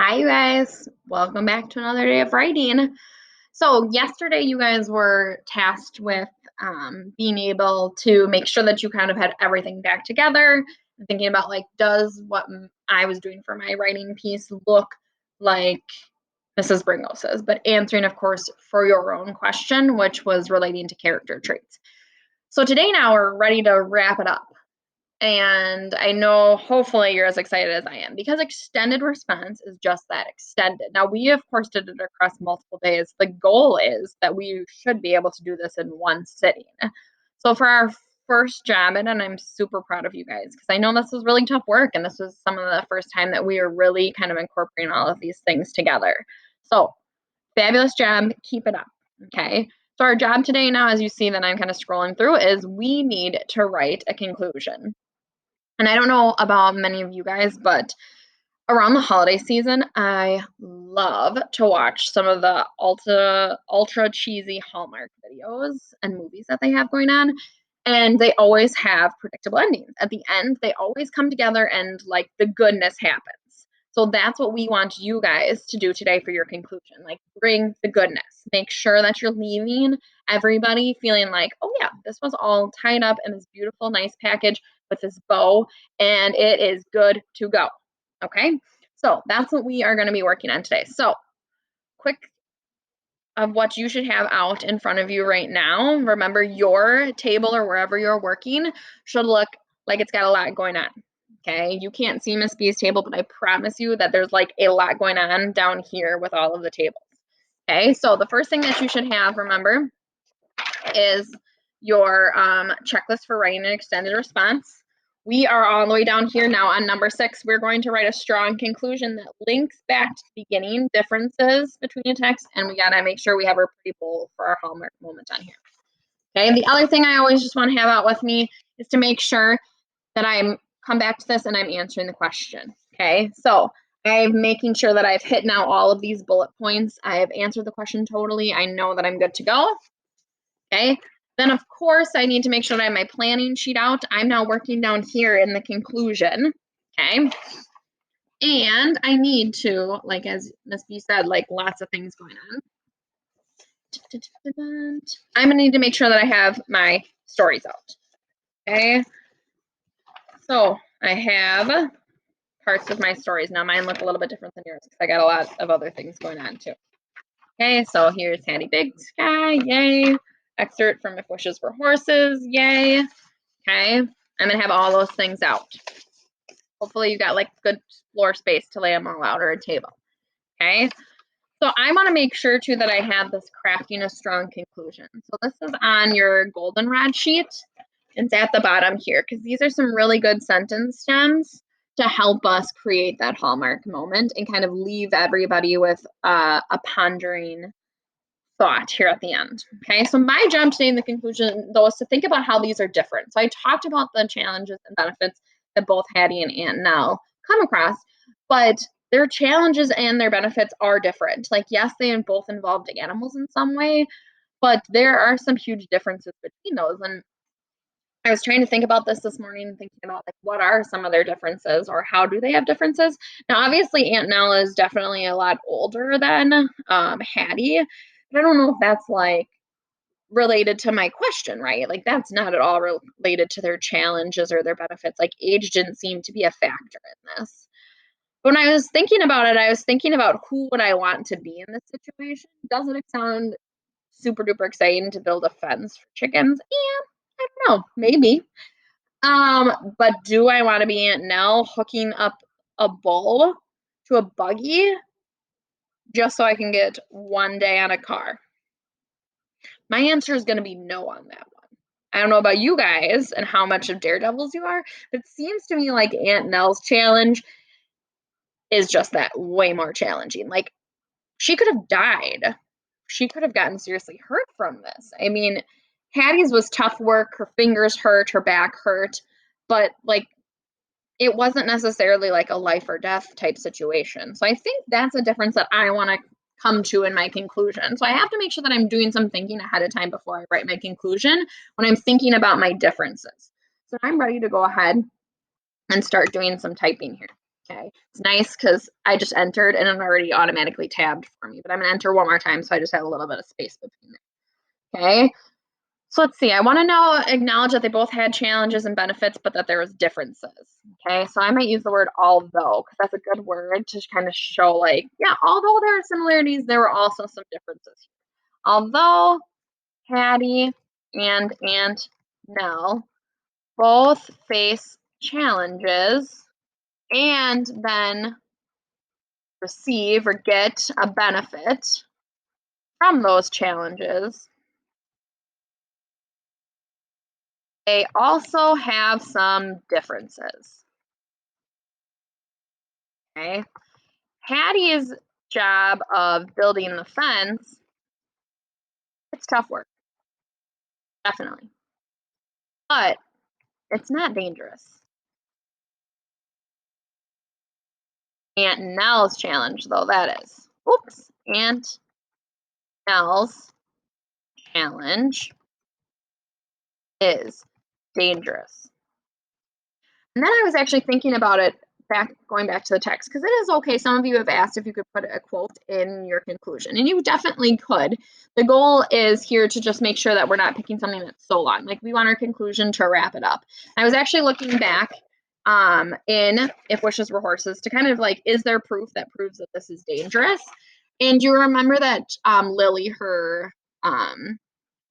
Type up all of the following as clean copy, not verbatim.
Hi, you guys. Welcome back to another day of writing. So, yesterday, you guys were tasked with being able to make sure that you kind of had everything back together, thinking about like, does what I was doing for my writing piece look like Mrs. Bringo says? But answering, of course, for your own question, which was relating to character traits. So, today, now we're ready to wrap it up. And I know hopefully you're as excited as I am because extended response is just that extended. Now, we of course did it across multiple days. The goal is that we should be able to do this in one sitting. So, for our first job, and I'm super proud of you guys because I know this was really tough work and this was some of the first time that we were really kind of incorporating all of these things together. So, fabulous job. Keep it up. Okay. So, our job today now, as you see that I'm kind of scrolling through, is we need to write a conclusion. And I don't know about many of you guys, but around the holiday season, I love to watch some of the ultra cheesy Hallmark videos and movies that they have going on. And they always have predictable endings. At the end, they always come together and like the goodness happens. So that's what we want you guys to do today for your conclusion. Like bring the goodness. Make sure that you're leaving everybody feeling like, oh yeah, this was all tied up in this beautiful, nice package with this bow, and it is good to go. Okay, so that's what we are going to be working on today. So, quick of what you should have out in front of you right now. Remember, your table or wherever you're working should look like it's got a lot going on. Okay, you can't see Miss B's table, but I promise you that there's like a lot going on down here with all of the tables. Okay, so the first thing that you should have, remember, is your checklist for writing an extended response. We are all the way down here now on number 6. We're going to write a strong conclusion that links back to the beginning, differences between a text, and we got to make sure we have our pretty bowl for our Hallmark moment on here. Okay, and the other thing I always just want to have out with me is to make sure that I'm come back to this and I'm answering the question. Okay, so I'm making sure that I've hit now all of these bullet points. I have answered the question totally. I know that I'm good to go. Okay, then of course I need to make sure that I have my planning sheet out. I'm now working down here in the conclusion. Okay, and I need to, like as Miss B said, like lots of things going on. I'm gonna need to make sure that I have my stories out. Okay, so I have parts of my stories. Now mine look a little bit different than yours because I got a lot of other things going on too. Okay, so here's Hattie Big Sky, yay. Excerpt from If Wishes Were Horses, yay. Okay, I'm gonna have all those things out. Hopefully you got like good floor space to lay them all out or a table. Okay, so I want to make sure too that I have this crafting a strong conclusion. So this is on your goldenrod sheet. It's at the bottom here because these are some really good sentence stems to help us create that Hallmark moment and kind of leave everybody with a pondering thought here at the end. Okay, so my job today in the conclusion, though, is to think about how these are different. So I talked about the challenges and benefits that both Hattie and Aunt Nell come across, but their challenges and their benefits are different. Like, yes, they both involved animals in some way, but there are some huge differences between those. And I was trying to think about this morning, thinking about like what are some of their differences or how do they have differences. Now, obviously, Aunt Nell is definitely a lot older than Hattie, but I don't know if that's like related to my question, right? Like that's not at all related to their challenges or their benefits. Like age didn't seem to be a factor in this. When I was thinking about it, I was thinking about who would I want to be in this situation. Doesn't it sound super duper exciting to build a fence for chickens? Yeah, I don't know, maybe. But do I want to be Aunt Nell hooking up a bull to a buggy just so I can get one day on a car? My answer is going to be no on that one. I don't know about you guys and how much of daredevils you are, but it seems to me like Aunt Nell's challenge is just that way more challenging. Like she could have died. She could have gotten seriously hurt from this. I mean, Hattie's was tough work. Her fingers hurt, her back hurt, but like it wasn't necessarily like a life or death type situation. So I think that's a difference that I want to come to in my conclusion. So I have to make sure that I'm doing some thinking ahead of time before I write my conclusion when I'm thinking about my differences. So I'm ready to go ahead and start doing some typing here. Okay, it's nice because I just entered and it already automatically tabbed for me, but I'm gonna enter one more time so I just have a little bit of space between there. Okay, so let's see. I want to know, acknowledge that they both had challenges and benefits, but that there was differences. Okay, so I might use the word although because that's a good word to kind of show, like, yeah, although there are similarities, there were also some differences. Although Hattie and Aunt Nell both face challenges and then receive or get a benefit from those challenges, they also have some differences. Okay. Hattie's job of building the fence, it's tough work, definitely. But it's not dangerous. Aunt Nell's challenge, though, that is. Oops. Aunt Nell's challenge is dangerous. And then I was actually thinking about it going back to the text, because it is okay. Some of you have asked if you could put a quote in your conclusion, and you definitely could. The goal is here to just make sure that we're not picking something that's so long. Like, we want our conclusion to wrap it up. I was actually looking back in If Wishes Were Horses to kind of like, is there proof that proves that this is dangerous? And you remember that Lily, her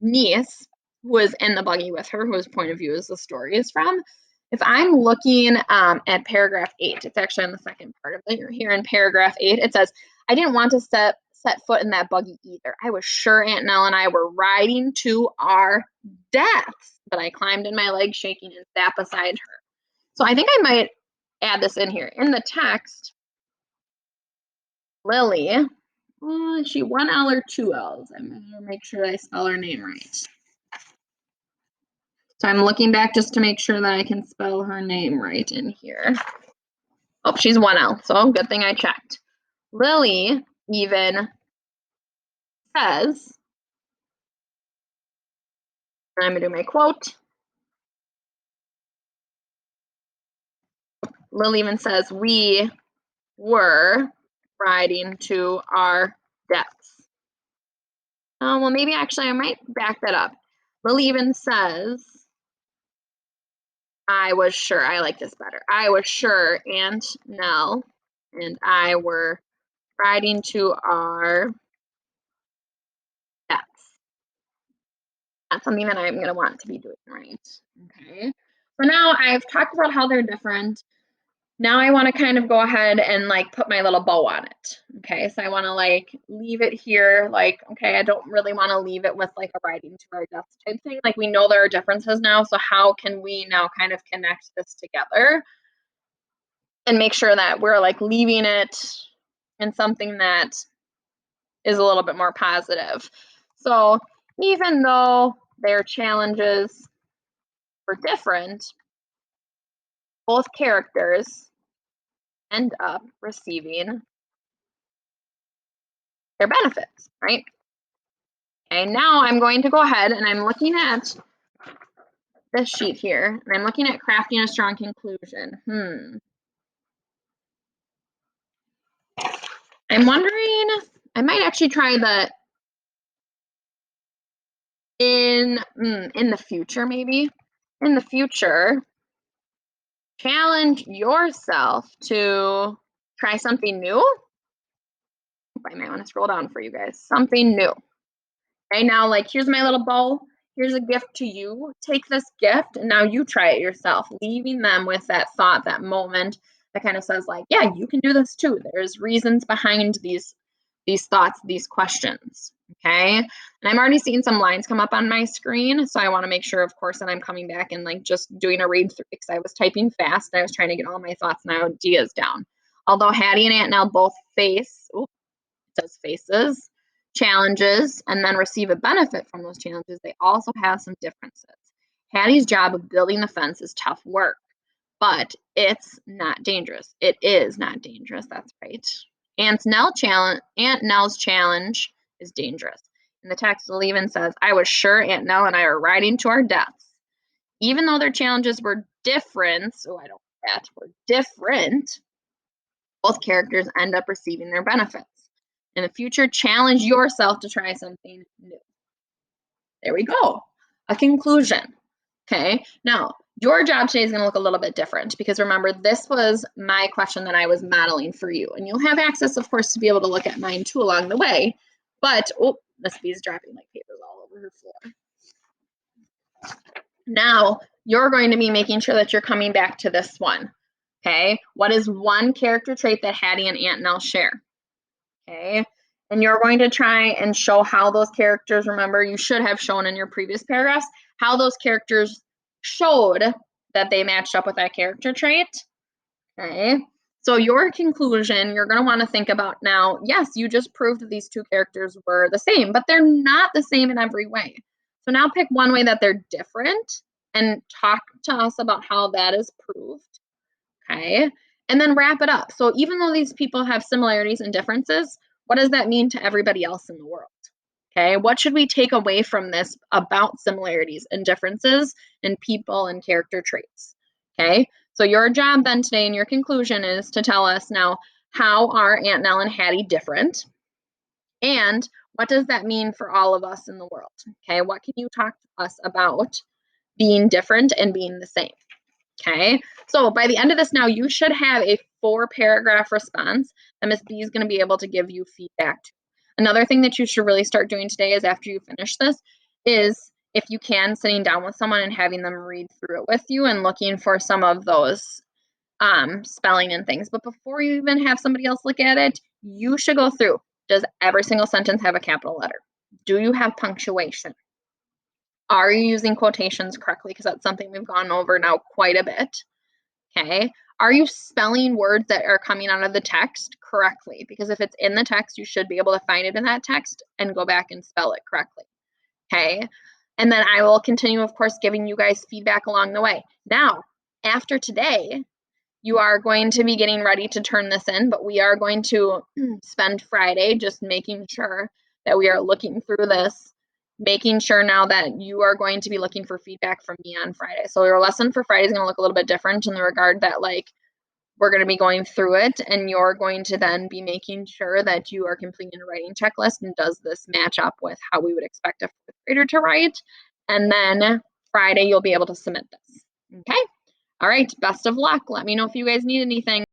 niece, who was in the buggy with her, whose point of view is the story is from. If I'm looking at paragraph 8, it's actually on the second part of it. Here in paragraph 8, it says, I didn't want to set foot in that buggy either. I was sure Aunt Nell and I were riding to our deaths, but I climbed in my legs shaking and sat beside her. So I think I might add this in here. In the text, Lily, is she one L or two L's? I'm going to make sure I spell her name right. So I'm looking back just to make sure that I can spell her name right in here. Oh, she's one L, so good thing I checked. Lily even says, I'm going to do my quote. Lily even says, we were riding to our deaths. Oh, well, maybe actually I might back that up. Lily even says, I was sure, I like this better. I was sure Aunt Nell and I were riding to our deaths. That's something that I'm going to want to be doing, right? Okay. So now I've talked about how they're different. Now I want to kind of go ahead and like put my little bow on it. Okay. So I want to like leave it here. Like, okay, I don't really want to leave it with like a riding to our deaths type thing. Like, we know there are differences now. So how can we now kind of connect this together and make sure that we're like leaving it in something that is a little bit more positive? So even though their challenges were different, both characters end up receiving their benefits, right? Okay, now I'm going to go ahead and I'm looking at this sheet here, and I'm looking at crafting a strong conclusion. I'm wondering, I might actually try the in the future, maybe. In the future, challenge yourself to try something new. I might want to scroll down for you guys. Something new. Okay, now, like, here's my little bow. Here's a gift to you. Take this gift and now you try it yourself, leaving them with that thought, that moment that kind of says, like, yeah, you can do this too. There's reasons behind these thoughts, these questions. Okay. And I'm already seeing some lines come up on my screen. So I want to make sure, of course, that I'm coming back and like just doing a read through, because I was typing fast and I was trying to get all my thoughts and ideas down. Although Hattie and Aunt Nell both face, it says faces, challenges, and then receive a benefit from those challenges, they also have some differences. Hattie's job of building the fence is tough work, but it's not dangerous. It is not dangerous. That's right. Aunt Nell's challenge is dangerous. In the text, it even says, I was sure Aunt Nell and I are riding to our deaths. Even though their challenges were different, were different, both characters end up receiving their benefits. In the future, challenge yourself to try something new. There we go. A conclusion. Okay, now your job today is going to look a little bit different because remember, this was my question that I was modeling for you. And you'll have access, of course, to be able to look at mine too along the way. But, oh, Miss B is dropping like papers all over her floor. Now, you're going to be making sure that you're coming back to this one. Okay, what is one character trait that Hattie and Aunt Nell share? Okay, and you're going to try and show how those characters, remember, you should have shown in your previous paragraphs, how those characters showed that they matched up with that character trait. Okay, so your conclusion, you're going to want to think about now, yes, you just proved that these two characters were the same, but they're not the same in every way. So now pick one way that they're different and talk to us about how that is proved. Okay, and then wrap it up. So even though these people have similarities and differences, what does that mean to everybody else in the world? Okay, what should we take away from this about similarities and differences in people and character traits? Okay, so your job then today in your conclusion is to tell us now, how are Aunt Nell and Hattie different? And what does that mean for all of us in the world? Okay, what can you talk to us about being different and being the same? Okay, so by the end of this now, you should have a 4-paragraph response that Miss B is going to be able to give you feedback to. Another thing that you should really start doing today is after you finish this is, if you can, sitting down with someone and having them read through it with you and looking for some of those spelling and things. But before you even have somebody else look at it, you should go through. Does every single sentence have a capital letter? Do you have punctuation? Are you using quotations correctly? Because that's something we've gone over now quite a bit. Okay. Are you spelling words that are coming out of the text correctly? Because if it's in the text, you should be able to find it in that text and go back and spell it correctly. Okay. And then I will continue, of course, giving you guys feedback along the way. Now, after today, you are going to be getting ready to turn this in, but we are going to spend Friday just making sure that we are looking through this, making sure now that you are going to be looking for feedback from me on Friday. So your lesson for Friday is going to look a little bit different in the regard that, like, we're going to be going through it and you're going to then be making sure that you are completing a writing checklist and does this match up with how we would expect a fourth grader to write. And then Friday, you'll be able to submit this. Okay. All right. Best of luck. Let me know if you guys need anything.